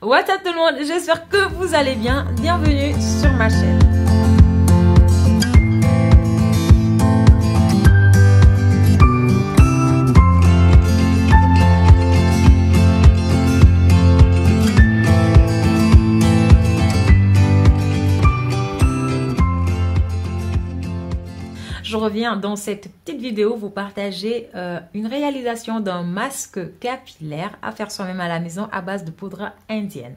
What's up tout le monde, j'espère que vous allez bien. Bienvenue sur ma chaîne. Je reviens dans cette petite vidéo vous partager une réalisation d'un masque capillaire à faire soi-même à la maison à base de poudre indienne.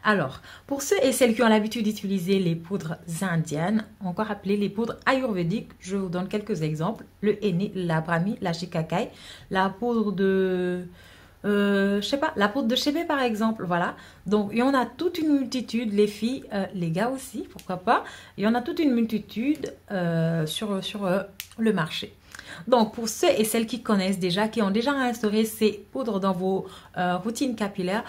Alors, pour ceux et celles qui ont l'habitude d'utiliser les poudres indiennes, encore appelées les poudres ayurvédiques, je vous donne quelques exemples. Le henné, la brahmi, la shikakai, la poudre de... je sais pas, la poudre de chébé par exemple, voilà. Donc il y en a toute une multitude, les filles, les gars aussi, pourquoi pas. Il y en a toute une multitude sur le marché. Donc pour ceux et celles qui connaissent déjà, qui ont déjà instauré ces poudres dans vos routines capillaires,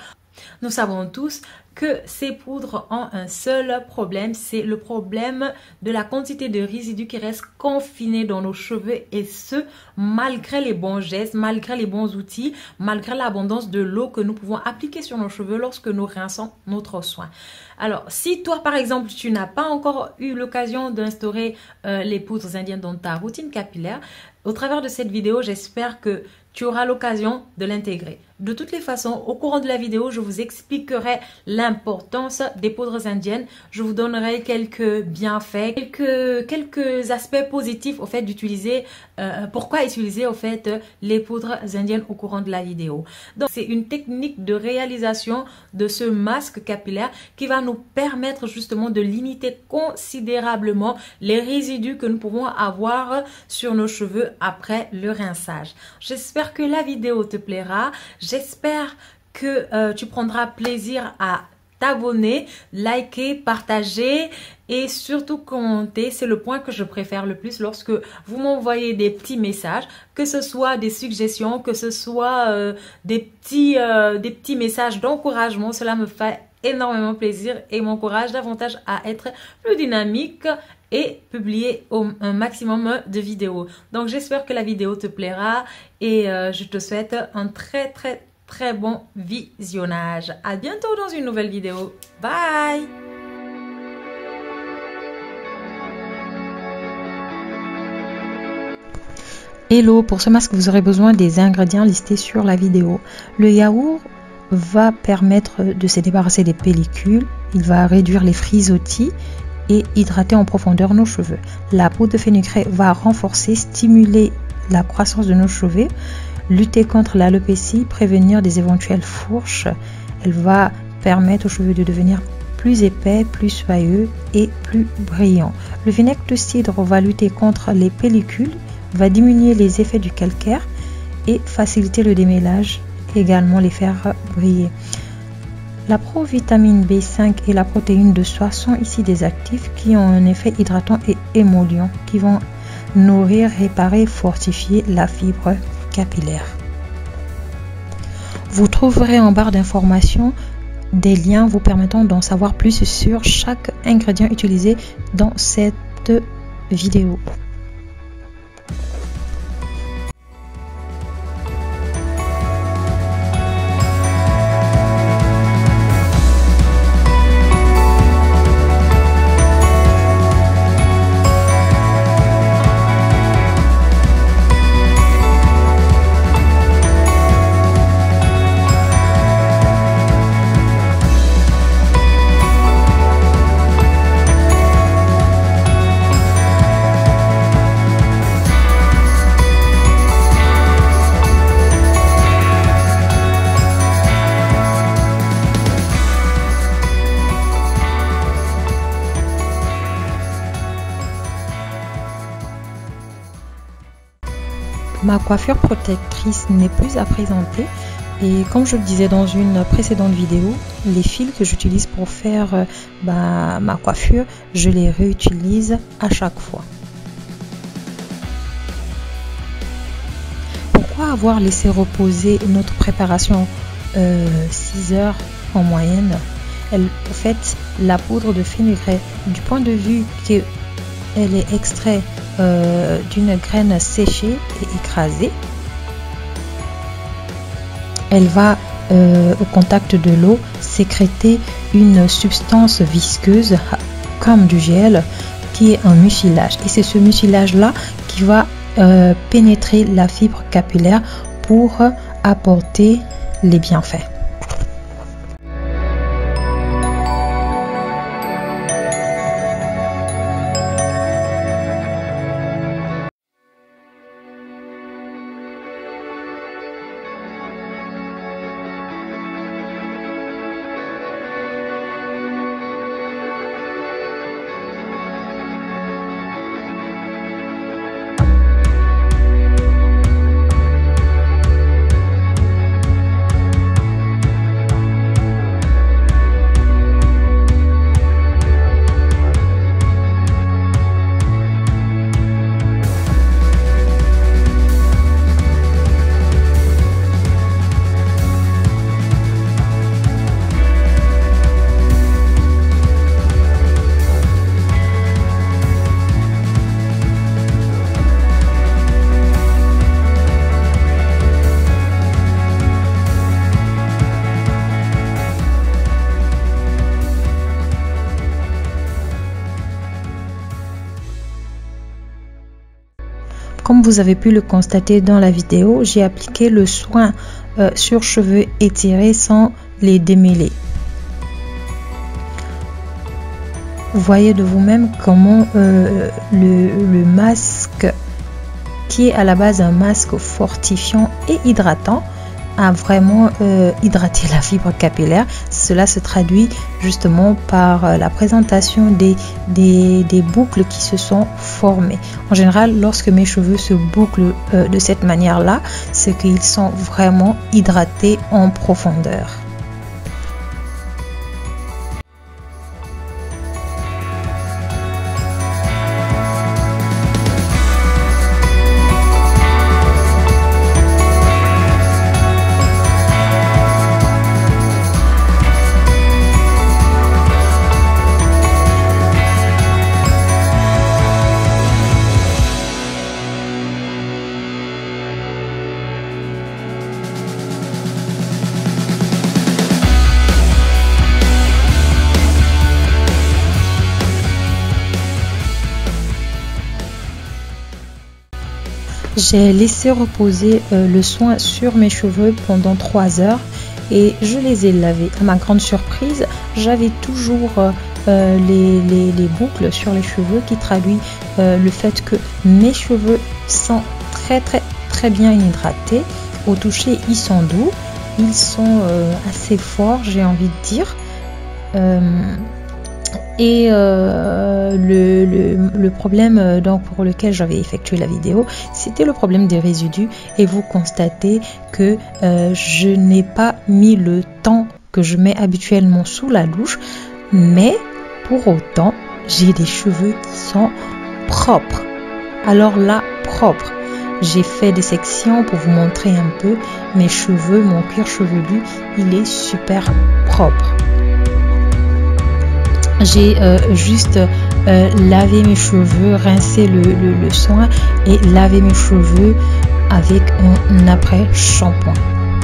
nous savons tous que ces poudres ont un seul problème, c'est le problème de la quantité de résidus qui reste confiné dans nos cheveux, et ce, malgré les bons gestes, malgré les bons outils, malgré l'abondance de l'eau que nous pouvons appliquer sur nos cheveux lorsque nous rinçons notre soin. Alors, si toi, par exemple, tu n'as pas encore eu l'occasion d'instaurer les poudres indiennes dans ta routine capillaire, au travers de cette vidéo, j'espère que tu auras l'occasion de l'intégrer. De toutes les façons, au courant de la vidéo, je vous expliquerai l'importance des poudres indiennes. Je vous donnerai quelques bienfaits, quelques aspects positifs au fait d'utiliser, pourquoi utiliser au fait les poudres indiennes au courant de la vidéo. Donc, c'est une technique de réalisation de ce masque capillaire qui va nous permettre justement de limiter considérablement les résidus que nous pouvons avoir sur nos cheveux après le rinçage. J'espère que la vidéo te plaira. J'espère que tu prendras plaisir à t'abonner, liker, partager et surtout commenter. C'est le point que je préfère le plus lorsque vous m'envoyez des petits messages, que ce soit des suggestions, que ce soit des petits messages d'encouragement. Cela me fait énormément plaisir et m'encourage davantage à être plus dynamique et publier un maximum de vidéos. Donc j'espère que la vidéo te plaira et je te souhaite un très bon visionnage. À bientôt dans une nouvelle vidéo. Bye! Hello, pour ce masque vous aurez besoin des ingrédients listés sur la vidéo. Le yaourt va permettre de se débarrasser des pellicules, il va réduire les frisottis et hydrater en profondeur nos cheveux. La poudre de fenugrec va renforcer, stimuler la croissance de nos cheveux, lutter contre l'alopécie, prévenir des éventuelles fourches. Elle va permettre aux cheveux de devenir plus épais, plus soyeux et plus brillants. Le vinaigre de cidre va lutter contre les pellicules, va diminuer les effets du calcaire et faciliter le démêlage, également les faire briller. La provitamine B5 et la protéine de soie sont ici des actifs qui ont un effet hydratant et émollient, qui vont nourrir, réparer, fortifier la fibre capillaire. Vous trouverez en barre d'informations des liens vous permettant d'en savoir plus sur chaque ingrédient utilisé dans cette vidéo. Ma coiffure protectrice n'est plus à présenter et comme je le disais dans une précédente vidéo, les fils que j'utilise pour faire ma coiffure, je les réutilise à chaque fois. Pourquoi avoir laissé reposer notre préparation 6 heures en moyenne? En fait, la poudre de fenugrec, du point de vue qu'elle est extraite d'une graine séchée et écrasée, elle va au contact de l'eau, sécréter une substance visqueuse comme du gel qui est un mucilage. Et c'est ce mucilage-là qui va pénétrer la fibre capillaire pour apporter les bienfaits. Comme vous avez pu le constater dans la vidéo, j'ai appliqué le soin sur cheveux étirés sans les démêler. Vous voyez de vous-même comment le masque, qui est à la base un masque fortifiant et hydratant, a vraiment hydraté la fibre capillaire. Cela se traduit justement par la présentation des boucles qui se sont formées. En général, lorsque mes cheveux se bouclent de cette manière-là, c'est qu'ils sont vraiment hydratés en profondeur. J'ai laissé reposer le soin sur mes cheveux pendant 3 heures et je les ai lavés. À ma grande surprise, j'avais toujours les boucles sur les cheveux qui traduit le fait que mes cheveux sont très bien hydratés. Au toucher, ils sont doux, ils sont assez forts, j'ai envie de dire. Et le problème donc pour lequel j'avais effectué la vidéo, c'était le problème des résidus. Et vous constatez que je n'ai pas mis le temps que je mets habituellement sous la douche, mais pour autant j'ai des cheveux qui sont propres. Alors là, propres. J'ai fait des sections pour vous montrer un peu mes cheveux, mon cuir chevelu, il est super propre. J'ai juste lavé mes cheveux, rincé le soin et lavé mes cheveux avec un après shampoing.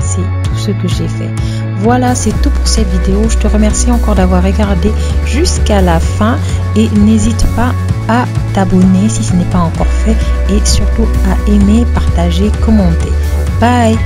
C'est tout ce que j'ai fait. Voilà, c'est tout pour cette vidéo. Je te remercie encore d'avoir regardé jusqu'à la fin et n'hésite pas à t'abonner si ce n'est pas encore fait et surtout à aimer, partager, commenter. Bye!